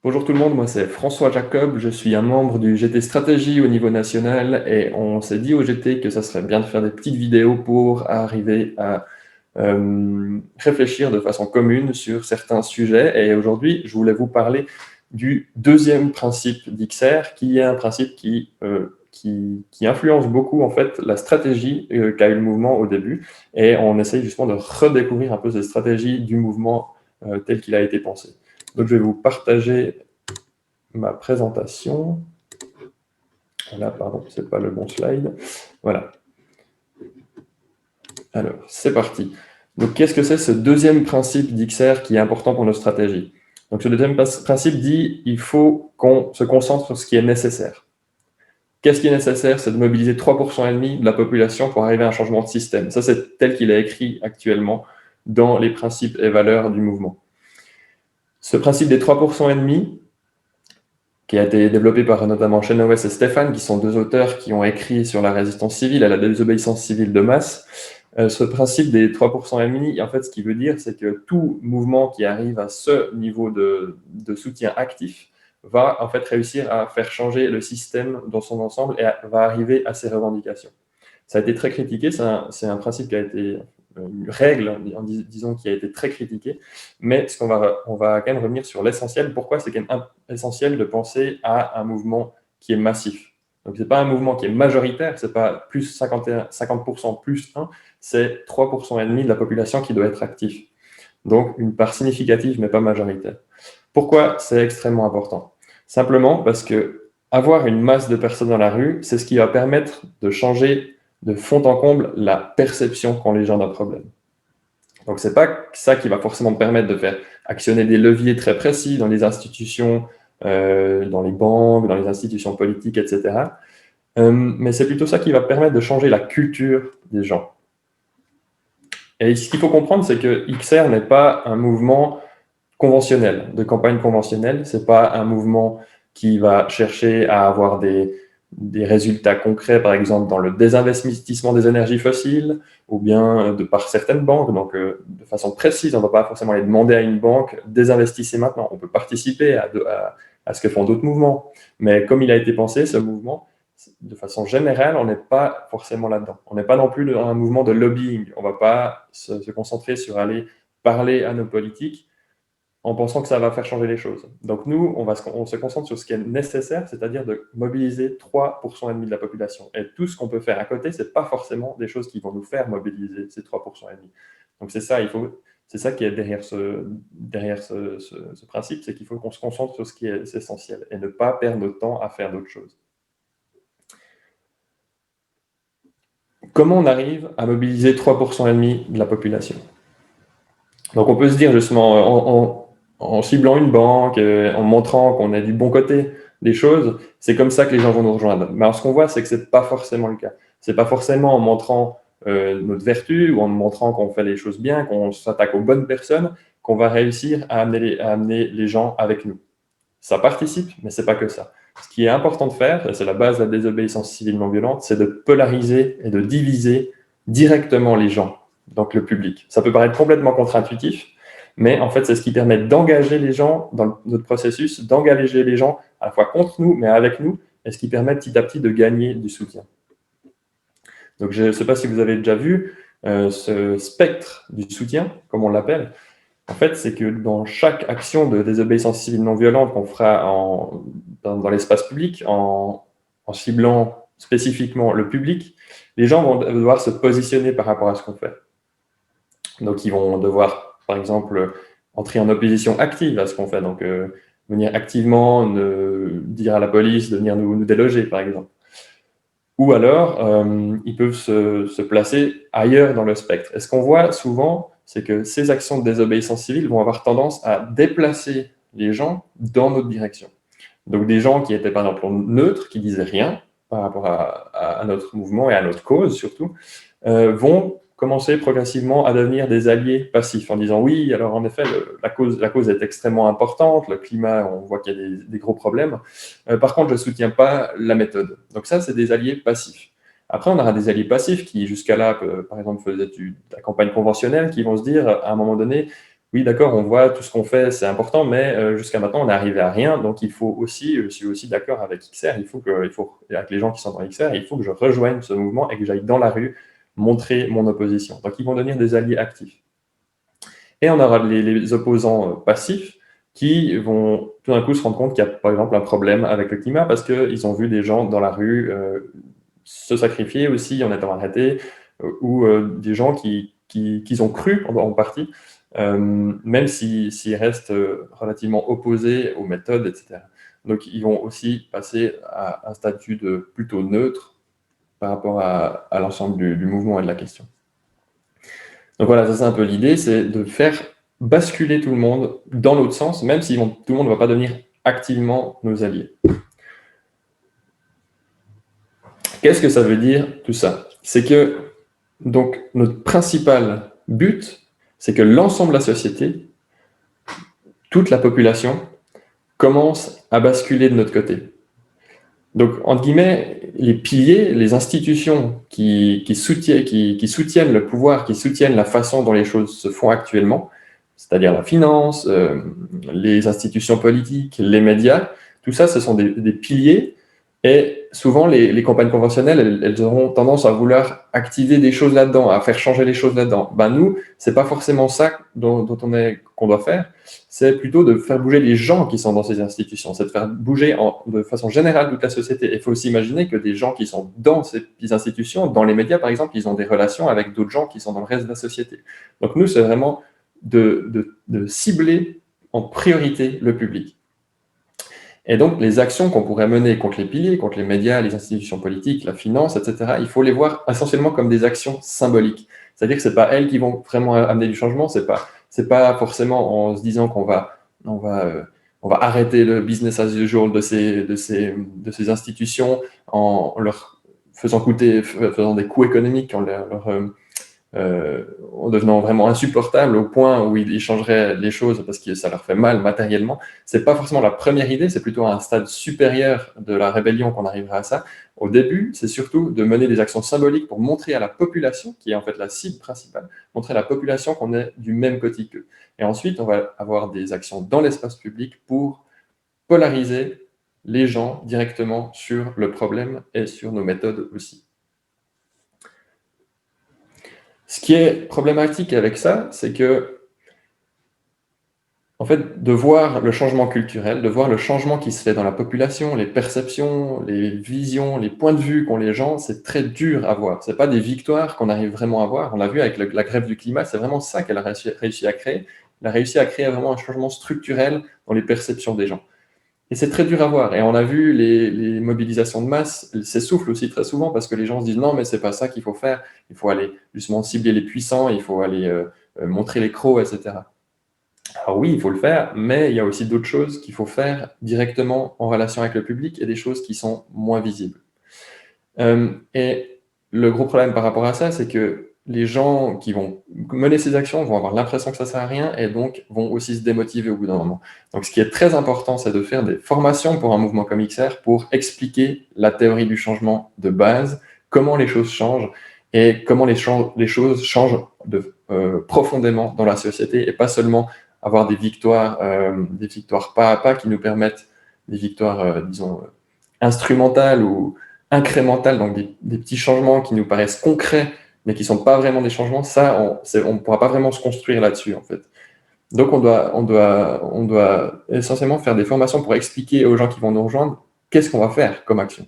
Bonjour tout le monde, moi c'est François Jacob, je suis un membre du GT Stratégie au niveau national et on s'est dit au GT que ça serait bien de faire des petites vidéos pour arriver à réfléchir de façon commune sur certains sujets. Et aujourd'hui, je voulais vous parler du deuxième principe d'XR, qui est un principe qui influence beaucoup en fait la stratégie qu'a eu le mouvement au début. Et on essaye justement de redécouvrir un peu cette stratégie du mouvement tel qu'il a été pensé. Donc je vais vous partager ma présentation. Là, pardon, c'est pas le bon slide. Voilà. Alors, c'est parti. Donc, qu'est-ce que c'est ce deuxième principe d'XR qui est important pour nos stratégies? Donc, ce deuxième principe dit il faut qu'on se concentre sur ce qui est nécessaire. Qu'est-ce qui est nécessaire? C'est de mobiliser 3,5% de la population pour arriver à un changement de système. Ça, c'est tel qu'il est écrit actuellement dans les principes et valeurs du mouvement. Ce principe des 3,5%, qui a été développé par notamment Chenoweth et Stéphane, qui sont deux auteurs qui ont écrit sur la résistance civile à la désobéissance civile de masse. Ce principe des 3,5%, en fait, ce qu'il veut dire, c'est que tout mouvement qui arrive à ce niveau de soutien actif va en fait réussir à faire changer le système dans son ensemble et va arriver à ses revendications. Ça a été très critiqué, c'est un principe qui a été, une règle, disons, qui a été très critiquée, mais on va quand même revenir sur l'essentiel. Pourquoi c'est quand même essentiel de penser à un mouvement qui est massif? Donc, ce n'est pas un mouvement qui est majoritaire, ce n'est pas plus 50% plus 1, c'est 3,5% de la population qui doit être active. Donc, une part significative, mais pas majoritaire. Pourquoi c'est extrêmement important? Simplement parce que avoir une masse de personnes dans la rue, c'est ce qui va permettre de changer de fond en comble la perception qu'ont les gens d'un problème. Donc, ce n'est pas ça qui va forcément permettre de faire actionner des leviers très précis dans les institutions, dans les banques, dans les institutions politiques, etc. Mais c'est plutôt ça qui va permettre de changer la culture des gens. Et ce qu'il faut comprendre, c'est que XR n'est pas un mouvement conventionnel, de campagne conventionnelle. Ce n'est pas un mouvement qui va chercher à avoir des résultats concrets, par exemple dans le désinvestissement des énergies fossiles, ou bien par certaines banques. Donc, de façon précise, on ne va pas forcément aller demander à une banque d'investir maintenant. On peut participer à ce que font d'autres mouvements. Mais comme il a été pensé, ce mouvement, de façon générale, on n'est pas forcément là-dedans. On n'est pas non plus dans un mouvement de lobbying. On ne va pas se concentrer sur aller parler à nos politiques en pensant que ça va faire changer les choses. Donc nous, on se concentre sur ce qui est nécessaire, c'est-à-dire de mobiliser 3,5% de la population. Et tout ce qu'on peut faire à côté, ce n'est pas forcément des choses qui vont nous faire mobiliser ces 3,5%. Donc c'est ça, c'est ça qui est derrière ce principe, c'est qu'il faut qu'on se concentre sur ce qui est essentiel et ne pas perdre notre temps à faire d'autres choses. Comment on arrive à mobiliser 3,5% de la population? Donc on peut se dire justement, en ciblant une banque, en montrant qu'on est du bon côté des choses, c'est comme ça que les gens vont nous rejoindre. Mais alors ce qu'on voit, c'est que ce n'est pas forcément le cas. Ce n'est pas forcément en montrant notre vertu ou en montrant qu'on fait les choses bien, qu'on s'attaque aux bonnes personnes, qu'on va réussir à amener les gens avec nous. Ça participe, mais ce n'est pas que ça. Ce qui est important de faire, et c'est la base de la désobéissance civile non violente, c'est de polariser et de diviser directement les gens, donc le public. Ça peut paraître complètement contre-intuitif, mais en fait, c'est ce qui permet d'engager les gens dans notre processus, d'engager les gens à la fois contre nous, mais avec nous, et ce qui permet petit à petit de gagner du soutien. Donc, je ne sais pas si vous avez déjà vu ce spectre du soutien, comme on l'appelle. En fait, c'est que dans chaque action de désobéissance civile non violente qu'on fera dans l'espace public, en ciblant spécifiquement le public, les gens vont devoir se positionner par rapport à ce qu'on fait. Donc, ils vont devoir, par exemple, entrer en opposition active à ce qu'on fait. Donc, venir activement dire à la police de venir nous déloger, par exemple. Ou alors, ils peuvent se placer ailleurs dans le spectre. Et ce qu'on voit souvent, c'est que ces actions de désobéissance civile vont avoir tendance à déplacer les gens dans notre direction. Donc des gens qui étaient par exemple neutres, qui disaient rien par rapport à notre mouvement et à notre cause surtout, vont commencer progressivement à devenir des alliés passifs en disant oui, alors en effet, la cause est extrêmement importante, le climat, on voit qu'il y a des gros problèmes. Par contre, je ne soutiens pas la méthode. Donc ça, c'est des alliés passifs. Après, on aura des alliés passifs qui, jusqu'à là, par exemple, faisaient de la campagne conventionnelle, qui vont se dire, à un moment donné, oui, d'accord, on voit tout ce qu'on fait, c'est important, mais jusqu'à maintenant, on n'est arrivé à rien. Donc, il faut aussi, je suis aussi d'accord avec XR, avec les gens qui sont dans XR, il faut que je rejoigne ce mouvement et que j'aille dans la rue montrer mon opposition. Donc, ils vont devenir des alliés actifs. Et on aura les opposants passifs qui vont tout d'un coup se rendre compte qu'il y a, par exemple, un problème avec le climat parce qu'ils ont vu des gens dans la rue se sacrifier aussi en étant arrêtés, ou des gens qui ont cru en partie, même s'ils restent relativement opposés aux méthodes, etc. Donc, ils vont aussi passer à un statut de plutôt neutre par rapport à l'ensemble du mouvement et de la question. Donc voilà, ça c'est un peu l'idée, c'est de faire basculer tout le monde dans l'autre sens, même si tout le monde ne va pas devenir activement nos alliés. Qu'est-ce que ça veut dire tout ça? C'est que donc, notre principal but, c'est que l'ensemble de la société, toute la population, commence à basculer de notre côté. Donc, entre guillemets, les piliers, les institutions qui soutiennent le pouvoir, qui soutiennent la façon dont les choses se font actuellement, c'est-à-dire la finance, les institutions politiques, les médias, tout ça, ce sont des piliers. Et souvent, les campagnes conventionnelles, elles auront tendance à vouloir activer des choses là-dedans, à faire changer les choses là-dedans. Ben nous, c'est pas forcément ça qu'on doit faire. C'est plutôt de faire bouger les gens qui sont dans ces institutions. C'est de faire bouger de façon générale toute la société. Il faut aussi imaginer que des gens qui sont dans ces institutions, dans les médias par exemple, ils ont des relations avec d'autres gens qui sont dans le reste de la société. Donc nous, c'est vraiment de cibler en priorité le public. Et donc, les actions qu'on pourrait mener contre les piliers, contre les médias, les institutions politiques, la finance, etc., il faut les voir essentiellement comme des actions symboliques. C'est-à-dire que ce n'est pas elles qui vont vraiment amener du changement, c'est pas forcément en se disant qu'on va arrêter le business as usual de ces institutions en leur faisant des coûts économiques, en devenant vraiment insupportable au point où ils changeraient les choses parce que ça leur fait mal matériellement. C'est pas forcément la première idée, c'est plutôt un stade supérieur de la rébellion qu'on arrivera à ça. Au début, c'est surtout de mener des actions symboliques pour montrer à la population, qui est en fait la cible principale, montrer à la population qu'on est du même côté qu'eux. Et ensuite, on va avoir des actions dans l'espace public pour polariser les gens directement sur le problème et sur nos méthodes aussi. Ce qui est problématique avec ça, c'est que, en fait, de voir le changement culturel, de voir le changement qui se fait dans la population, les perceptions, les visions, les points de vue qu'ont les gens, c'est très dur à voir. Ce n'est pas des victoires qu'on arrive vraiment à voir. On l'a vu avec la grève du climat, c'est vraiment ça qu'elle a réussi à créer. Elle a réussi à créer vraiment un changement structurel dans les perceptions des gens. Et c'est très dur à voir. Et on a vu les mobilisations de masse, elles s'essoufflent aussi très souvent parce que les gens se disent non, mais c'est pas ça qu'il faut faire. Il faut aller justement cibler les puissants, il faut aller montrer les crocs, etc. Alors oui, il faut le faire, mais il y a aussi d'autres choses qu'il faut faire directement en relation avec le public et des choses qui sont moins visibles. Et le gros problème par rapport à ça, c'est que les gens qui vont mener ces actions vont avoir l'impression que ça ne sert à rien et donc vont aussi se démotiver au bout d'un moment. Donc ce qui est très important, c'est de faire des formations pour un mouvement comme XR pour expliquer la théorie du changement de base, comment les choses changent et comment les choses changent profondément dans la société et pas seulement avoir des victoires pas à pas qui nous permettent des victoires, disons, instrumentales ou incrémentales, donc des petits changements qui nous paraissent concrets, mais qui ne sont pas vraiment des changements. Ça, on ne pourra pas vraiment se construire là-dessus, en fait. Donc, on doit essentiellement faire des formations pour expliquer aux gens qui vont nous rejoindre qu'est-ce qu'on va faire comme action.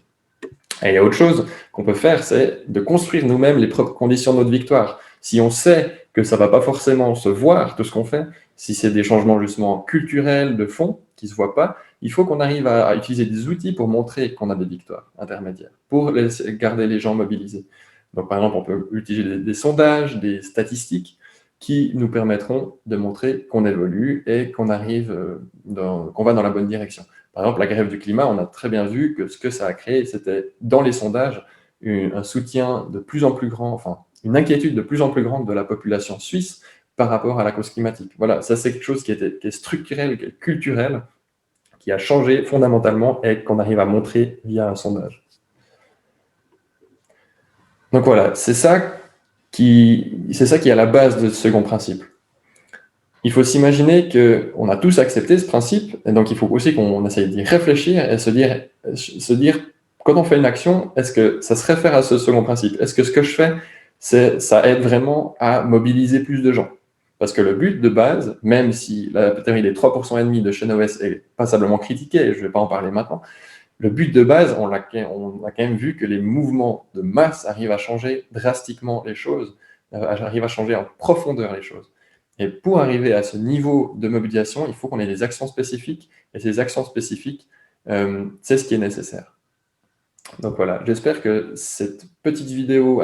Et il y a autre chose qu'on peut faire, c'est de construire nous-mêmes les propres conditions de notre victoire. Si on sait que ça ne va pas forcément se voir, tout ce qu'on fait, si c'est des changements justement culturels, de fond, qui ne se voient pas, il faut qu'on arrive à utiliser des outils pour montrer qu'on a des victoires intermédiaires, pour garder les gens mobilisés. Donc par exemple, on peut utiliser des sondages, des statistiques qui nous permettront de montrer qu'on évolue et qu'on qu'on va dans la bonne direction. Par exemple, la grève du climat, on a très bien vu que ce que ça a créé, c'était dans les sondages un soutien de plus en plus grand, enfin une inquiétude de plus en plus grande de la population suisse par rapport à la cause climatique. Voilà, ça c'est quelque chose qui est structurel, qui est culturel, qui a changé fondamentalement et qu'on arrive à montrer via un sondage. Donc voilà, c'est ça qui est à la base de ce second principe. il faut s'imaginer qu'on a tous accepté ce principe, et donc il faut aussi qu'on essaye d'y réfléchir et se dire, quand on fait une action, est-ce que ça se réfère à ce second principe? Est-ce que ce que je fais, ça aide vraiment à mobiliser plus de gens? Parce que le but de base, même si la théorie des 3% et demi de Chenoweth est passablement critiquée, et je ne vais pas en parler maintenant, le but de base, on a quand même vu que les mouvements de masse arrivent à changer drastiquement les choses, arrivent à changer en profondeur les choses. Et pour arriver à ce niveau de mobilisation, il faut qu'on ait des actions spécifiques, et ces actions spécifiques, c'est ce qui est nécessaire. Donc voilà, j'espère que cette petite vidéo vous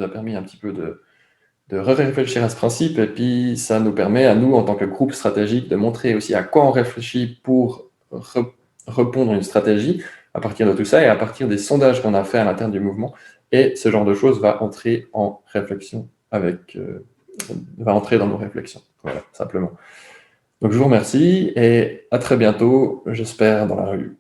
a permis un petit peu de réfléchir à ce principe, et puis ça nous permet à nous, en tant que groupe stratégique, de montrer aussi à quoi on réfléchit pour répondre à une stratégie à partir de tout ça, et à partir des sondages qu'on a fait à l'intérieur du mouvement, et ce genre de choses va entrer en réflexion va entrer dans nos réflexions. Voilà, simplement. Donc je vous remercie, et à très bientôt, j'espère, dans la rue.